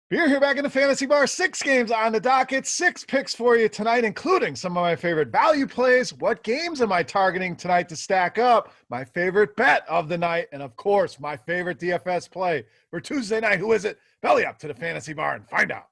Beer here back in the fantasy bar. 6 games on the docket, 6 picks for you tonight, including some of my favorite value plays. What games am I targeting tonight to stack up? My favorite bet of the night, and of course, my favorite DFS play for Tuesday night. Who is it? Belly up to the fantasy bar and find out.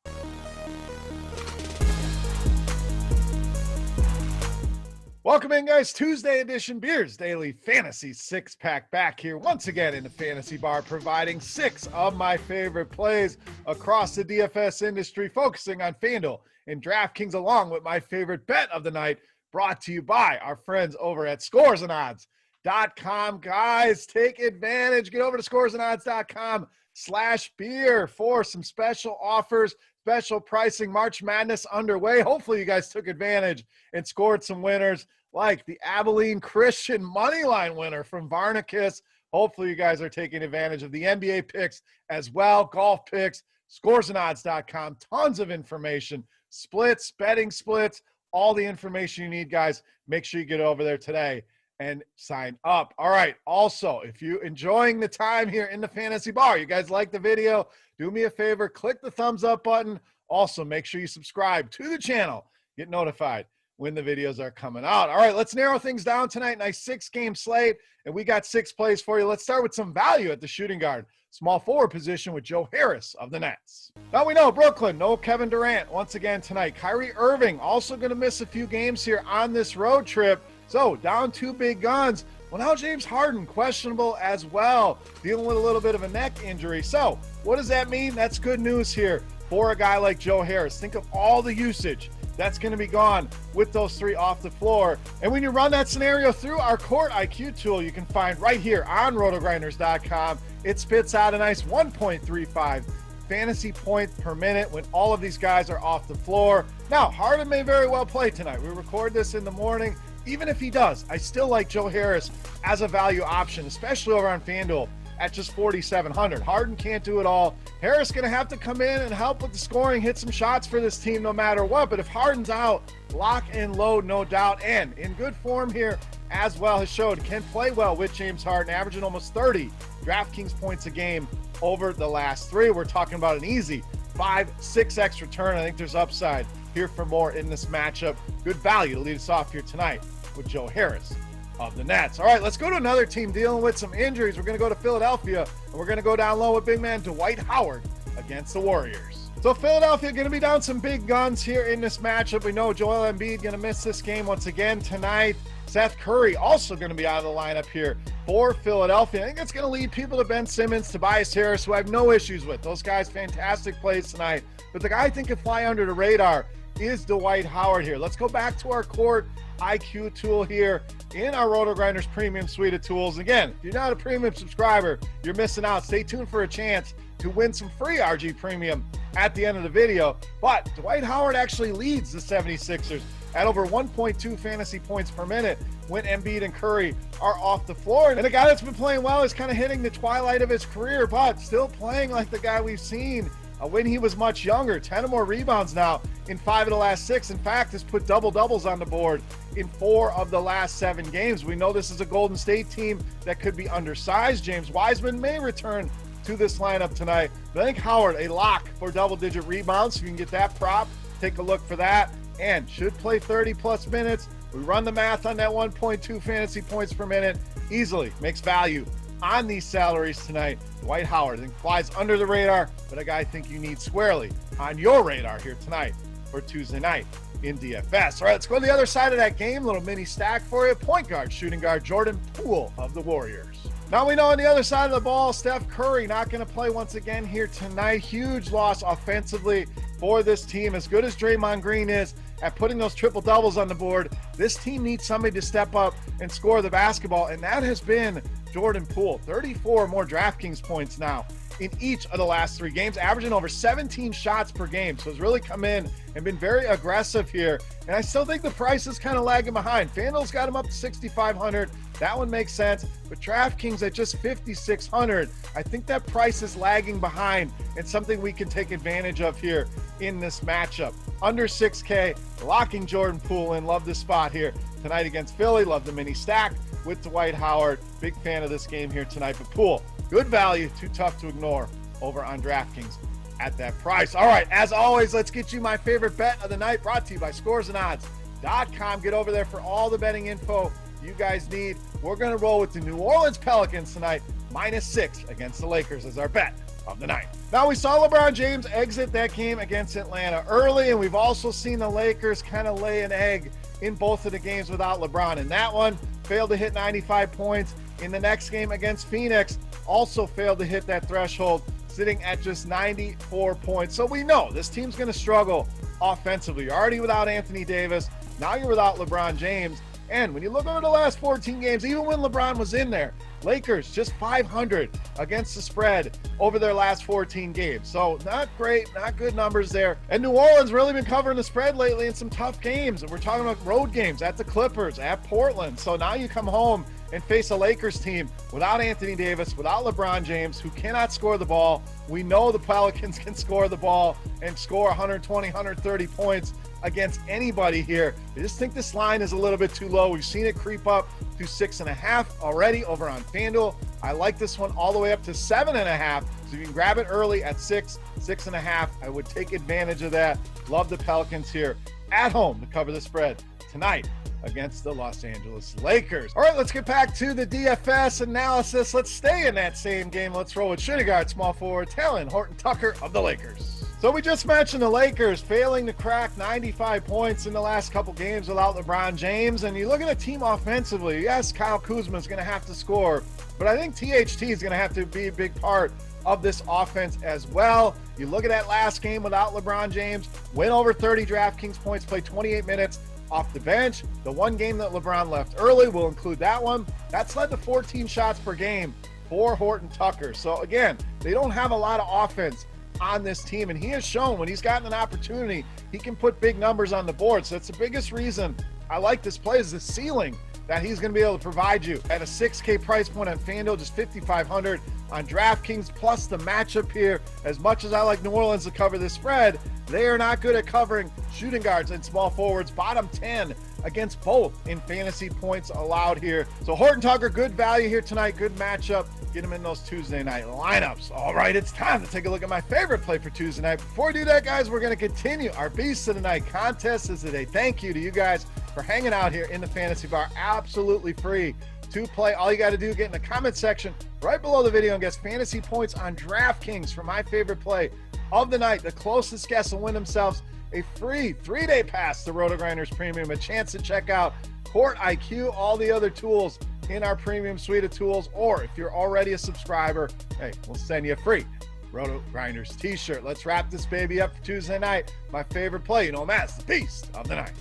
Welcome in, guys. Tuesday edition Beers Daily Fantasy 6-pack back here once again in the fantasy bar, providing 6 of my favorite plays across the DFS industry, focusing on FanDuel and DraftKings, along with my favorite bet of the night, brought to you by our friends over at scoresandodds.com. Guys, take advantage. Get over to scoresandodds.com/beer for some special offers, special pricing. March Madness underway. Hopefully you guys took advantage and scored some winners like the Abilene Christian moneyline winner from Varnicus. Hopefully you guys are taking advantage of the NBA picks as well, golf picks, scoresandodds.com. Tons of information, splits, betting splits, all the information you need, guys. Make sure you get over there today and sign up. All right. Also, if you're enjoying the time here in the fantasy bar, you guys like the video, do me a favor, click the thumbs up button. Also, make sure you subscribe to the channel, get notified when the videos are coming out. All right, let's narrow things down tonight. Nice 6-game slate, and we got 6 plays for you. Let's start with some value at the shooting guard. Small forward position with Joe Harris of the Nets. Now we know Brooklyn, no Kevin Durant once again tonight. Kyrie Irving also going to miss a few games here on this road trip. So down 2 big guns. Well, now James Harden questionable as well, dealing with a little bit of a neck injury. So what does that mean? That's good news here for a guy like Joe Harris. Think of all the usage that's going to be gone with those 3 off the floor. And when you run that scenario through our Court IQ tool, you can find right here on RotoGrinders.com, it spits out a nice 1.35 fantasy points per minute when all of these guys are off the floor. Now, Harden may very well play tonight. We record this in the morning. Even if he does, I still like Joe Harris as a value option, especially over on FanDuel at just 4,700. Harden can't do it all. Harris going to have to come in and help with the scoring, hit some shots for this team no matter what. But if Harden's out, lock and load, no doubt. And in good form here as well, has showed can play well with James Harden, averaging almost 30 DraftKings points a game over the last 3. We're talking about an easy 5-6x return. I think there's upside here for more in this matchup. Good value to lead us off here tonight with Joe Harris of the Nets. All right, let's go to another team dealing with some injuries. We're going to go to Philadelphia, and we're going to go down low with big man Dwight Howard against the Warriors. So Philadelphia going to be down some big guns here in this matchup. We know Joel Embiid going to miss this game once again tonight. Seth Curry also going to be out of the lineup here for Philadelphia. I think it's going to lead people to Ben Simmons, Tobias Harris, who I have no issues with. Those guys, fantastic plays tonight. But the guy I think can fly under the radar is Dwight Howard here. Let's go back to our Court IQ tool here in our RotoGrinders premium suite of tools. Again, if you're not a premium subscriber, you're missing out. Stay tuned for a chance to win some free RG premium at the end of the video. But Dwight Howard actually leads the 76ers at over 1.2 fantasy points per minute when Embiid and Curry are off the floor. And a guy that's been playing well is kind of hitting the twilight of his career, but still playing like the guy we've seen when he was much younger. 10 or more rebounds now in 5 of the last 6. In fact, has put double-doubles on the board in 4 of the last 7 games. We know this is a Golden State team that could be undersized. James Wiseman may return to this lineup tonight. But I think Howard, a lock for double-digit rebounds. So you can get that prop. Take a look for that. And should play 30-plus minutes. We run the math on that 1.2 fantasy points per minute. Easily makes value on these salaries tonight. Dwight Howard, I think, flies under the radar, but a guy I think you need squarely on your radar here tonight for Tuesday night in DFS. All right, let's go to the other side of that game. Little mini stack for you. Point guard, shooting guard, Jordan Poole of the Warriors. Now we know on the other side of the ball, Steph Curry not going to play once again here tonight. Huge loss offensively for this team. As good as Draymond Green is at putting those triple doubles on the board, this team needs somebody to step up and score the basketball, and that has been Jordan Poole. 34 more DraftKings points now in each of the last 3 games, averaging over 17 shots per game. So he's really come in and been very aggressive here. And I still think the price is kind of lagging behind. FanDuel's got him up to 6,500. That one makes sense. But DraftKings at just 5,600, I think that price is lagging behind and something we can take advantage of here in this matchup. Under 6K, locking Jordan Poole in. Love this spot here tonight against Philly. Love the mini stack with Dwight Howard. Big fan of this game here tonight. But Poole, good value, too tough to ignore over on DraftKings at that price. All right, as always, let's get you my favorite bet of the night, brought to you by scoresandodds.com. Get over there for all the betting info you guys need. We're going to roll with the New Orleans Pelicans tonight, -6 against the Lakers as our bet of the night. Now, we saw LeBron James exit that game against Atlanta early, and we've also seen the Lakers kind of lay an egg in both of the games without LeBron. In that one, failed to hit 95 points. In the next game against Phoenix, also failed to hit that threshold, sitting at just 94 points. So we know this team's going to struggle offensively. You're already without Anthony Davis. Now you're without LeBron James. And when you look over the last 14 games, even when LeBron was in there, Lakers just 500 against the spread over their last 14 games. So not great, not good numbers there. And New Orleans really been covering the spread lately in some tough games. And we're talking about road games at the Clippers, at Portland. So now you come home and face a Lakers team without Anthony Davis, without LeBron James, who cannot score the ball. We know the Pelicans can score the ball and score 120, 130 points against anybody here. I just think this line is a little bit too low. We've seen it creep up to 6.5 already over on FanDuel. I like this one all the way up to 7.5. So you can grab it early at 6, 6.5. I would take advantage of that. Love the Pelicans here at home to cover the spread tonight against the Los Angeles Lakers. All right, let's get back to the DFS analysis. Let's stay in that same game. Let's roll with shooting guard, small forward, TALEN, HORTON-TUCKER of the Lakers. So we just mentioned the Lakers failing to crack 95 points in the last couple games without LeBron James. And you look at the team offensively, yes, Kyle Kuzma is going to have to score, but I think THT is going to have to be a big part of this offense as well. You look at that last game without LeBron James, went over 30 DraftKings points, played 28 minutes off the bench. The one game that LeBron left early, we'll include that one. That's led to 14 shots per game for HORTON-TUCKER. So again, they don't have a lot of offense on this team, and he has shown when he's gotten an opportunity, he can put big numbers on the board. So that's the biggest reason I like this play, is the ceiling that he's going to be able to provide you at a 6K price point on FanDuel, just 5,500 on DraftKings, plus the matchup here. As much as I like New Orleans to cover this spread, they are not good at covering shooting guards and small forwards, bottom 10 against both in fantasy points allowed here. So HORTON-TUCKER, good value here tonight, good matchup. Get him in those Tuesday night lineups. All right, it's time to take a look at my favorite play for Tuesday night. Before we do that, guys, we're going to continue our Beast of the Night contest. This is a thank you to you guys for hanging out here in the Fantasy Bar. Absolutely free to play. All you got to do, get in the comment section right below the video and guess fantasy points on DraftKings for my favorite play of the night. The closest guess will win themselves a free 3-day pass to RotoGrinders Premium, a chance to check out Court IQ, all the other tools in our premium suite of tools, or if you're already a subscriber, hey, we'll send you a free RotoGrinders t-shirt. Let's wrap this baby up for Tuesday night. My favorite play, you know, Matt's the Beast of the Night.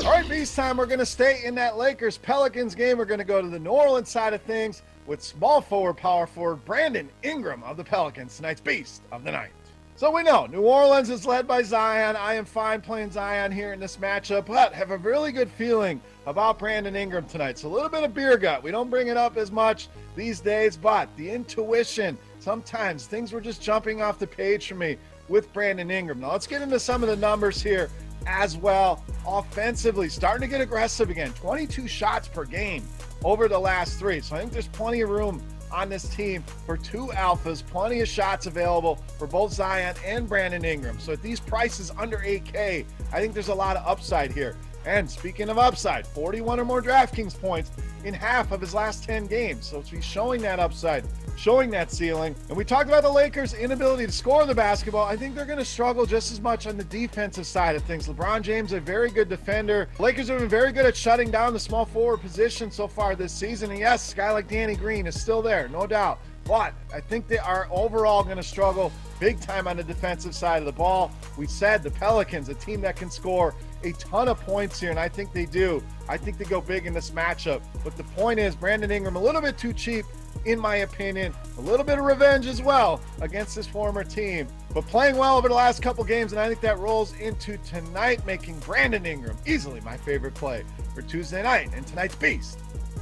All right, Beast time. We're going to stay in that Lakers-Pelicans game. We're going to go to the New Orleans side of things with small forward, power forward, Brandon Ingram of the Pelicans, tonight's Beast of the Night. So we know New Orleans is led by Zion. I am fine playing Zion here in this matchup, but have a really good feeling about Brandon Ingram tonight. So a little bit of beer gut. We don't bring it up as much these days, but the intuition, sometimes things were just jumping off the page for me with Brandon Ingram. Now let's get into some of the numbers here as well. Offensively, starting to get aggressive again. 22 shots per game over the last 3. So I think there's plenty of room on this team for 2 alphas, plenty of shots available for both Zion and Brandon Ingram. So at these prices under 8K, I think there's a lot of upside here. And speaking of upside, 41 or more DraftKings points in half of his last 10 games. So he's showing that upside, showing that ceiling. And we talked about the Lakers' inability to score the basketball. I think they're going to struggle just as much on the defensive side of things. LeBron James, a very good defender. Lakers have been very good at shutting down the small forward position so far this season. And yes, a guy like Danny Green is still there, no doubt. But I think they are overall going to struggle big time on the defensive side of the ball. We said the Pelicans, a team that can score a ton of points here, and I think they do. I think they go big in this matchup. But the point is, Brandon Ingram, a little bit too cheap, in my opinion. A little bit of revenge as well against his former team, but playing well over the last couple games, and I think that rolls into tonight, making Brandon Ingram easily my favorite play for Tuesday night and tonight's Beast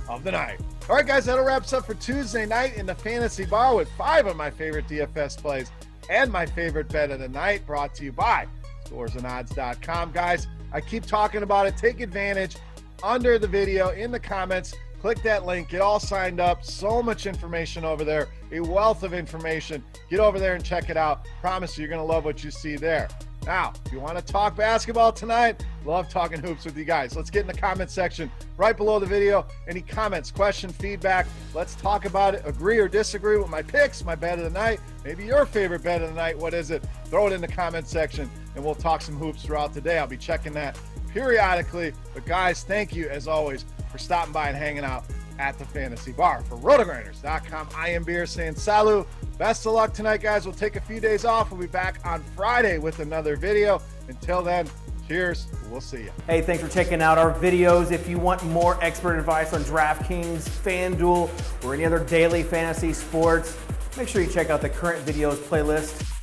of the Night. All right, guys, that'll wrap us up for Tuesday night in the Fantasy Bar with 5 of my favorite DFS plays and my favorite bet of the night, brought to you by scoresandodds.com. Guys, I keep talking about it. Take advantage under the video in the comments. Click that link, get all signed up. So much information over there, a wealth of information. Get over there and check it out. Promise you, you're going to love what you see there. Now, if you want to talk basketball tonight, love talking hoops with you guys. Let's get in the comment section right below the video. Any comments, question, feedback, let's talk about it. Agree or disagree with my picks, my bet of the night, maybe your favorite bet of the night. What is it? Throw it in the comment section and we'll talk some hoops throughout the day. I'll be checking that periodically. But guys, thank you as always for stopping by and hanging out at the Fantasy Bar. For RotoGrinders.com, I am Beer saying salut. Best of luck tonight, guys. We'll take a few days off. We'll be back on Friday with another video. Until then, cheers. We'll see you. Hey, thanks for checking out our videos. If you want more expert advice on DraftKings, FanDuel, or any other daily fantasy sports, make sure you check out the current videos playlist